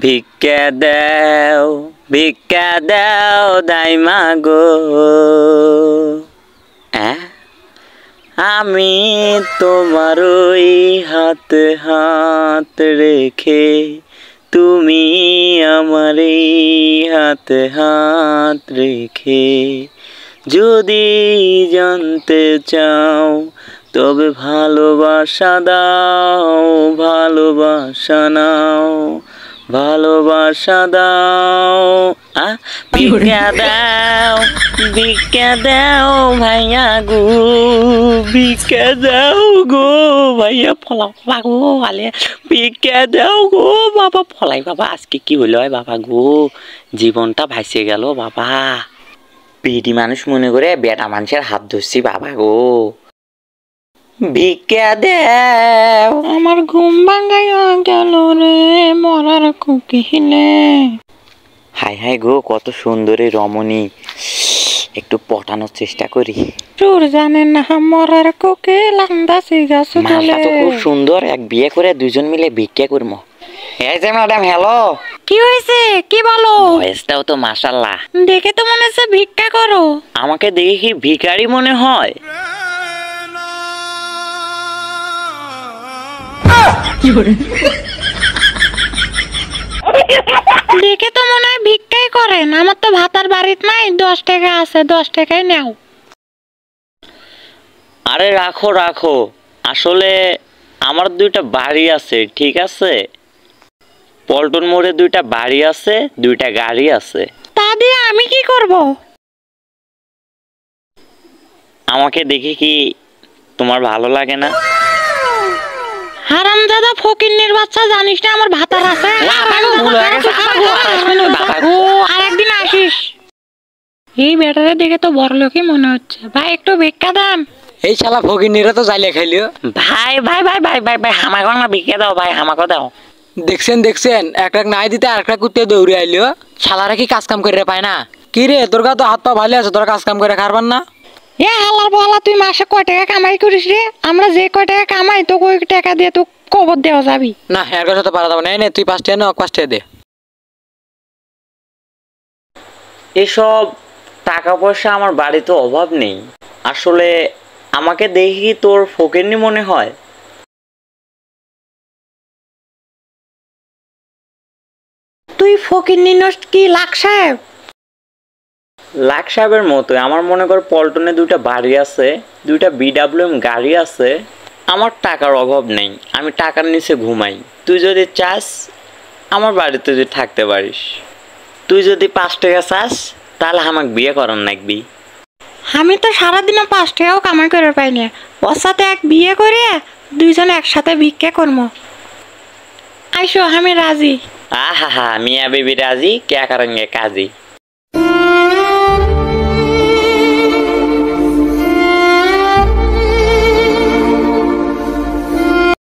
ভিক্ষা দাও দাইমা গো। আমি তোমার ওই হাতে হাত রেখে, তুমি আমার এই হাতে হাত রেখে যদি জানতে চাও তবে ভালোবাসা দাও, ভালোবাসা নাও, ভালোবাসা দাও। ভিক্ষা দাও ভাইয়া গো, ভিক্ষা দাও গো ভাইয়া, ফলা গো আলে, ভিক্ষা দাও গো বাবা। ফলাই বাবা আজকে কি হলো বাবা গো, জীবনটা ভাসিয়ে গেল বাবা। পিডি মানুষ মনে করে বেটা মানুষের হাত ধরছি বাবা গো। ভিক্ষা দাও। আমার ঘুম ভাঙাইয়া গেল রে মরার কোকিলে। হাই হাই গো, কত সুন্দরী রমণী, একটু পটানোর চেষ্টা করি। চোর জানেন না মরার কোকিল আন্দাসি গাছ মালটা তো খুব সুন্দর, এক বিয়ে করে দুজন মিলে ভিক্ষা করবো। এই যে ম্যাডাম, হ্যালো। কি হয়েছে কি বলো? ভয়েসটাও তো মাশাআল্লাহ, দেখে তো মনে হচ্ছে ভিক্ষা করো। আমাকে দেখে কি ভিখারি মনে হয়? দেখে তো মনে হয় ভিক্ষাই করেন। আমার তো ভাতার বাড়িতে নাই, 10 টাকা আছে, 10 টাকাই নাও। আরে রাখো রাখো, আসলে আমার 2টা বাড়ি আছে, ঠিক আছে? পল্টন মোড়ে 2টা বাড়ি আছে, 2টা গাড়ি আছে। তা দিয়ে আমি কি করব? আমাকে দেখে কি তোমার ভালো লাগে না? হারামজাদা ফকিন্নির বাচ্চা, জানিস না আমার ভাতার আছে? আরেকদিন আসিস। এই বেটারে দেখে তো বড়লোকই মনে হচ্ছে। ভাই একটু ভিক্ষা দেন। এই শালা ফকিন্নিরা তো যাইলে খাইলিও। ভাই ভাই ভাই ভাই ভাই ভাই আমাকে না ভিক্ষা দাও ভাই, আমাকে দাও। দেখছেন এক নাই দিতে আরেকটা কুত্তে দৌড়ে আইলিও। শালারা কি কাজ কাম করে পায় না? কি রে, তোর তো হাত পা ভালো আছে, তোর কাজ কাম করে খারবার না? এ হালার বলা, তুই মাসে কয় টাকা কামাই করিস রে? আমরা যে কয় টাকা কামাই তো ওই টাকা দিয়ে তো কবর দেওয়া যাবি না। এর কাছে তো পারা যাবে না। নে তুই 5 টাকা নে, 5 টাকা দে। এসব টাকা পয়সা আমার বাড়িতে অভাব নেই। আসলে আমাকে দেখি তোর ফকিন্নি মনে হয়? তুই ফকিন্নি নস কি লাখ সাহেব? লাখ সাহেবের মতো আমার মনে কর পল্টনে 2টা বাড়ি আছে, 2টা BWM গাড়ি আছে। আমার টাকার অভাব নেই, আমি টাকার নিচে ঘুমাই। তুই যদি চাস আমার বাড়িতে তুই থাকতে পারিস। তুই যদি 5 টাকা চাস তাহলে আমাকে বিয়ে করার লাগবি। আমি তো সারাদিনে 5 টাকাও কামাই করে পাই না। ওর সাথে এক বিয়ে করে দুইজনে একসাথে ভিক্ষা করবো। আইসো, আমি রাজি। আহা হা, মিয়া বিবি রাজি, কে করেঙ্গে কাজী।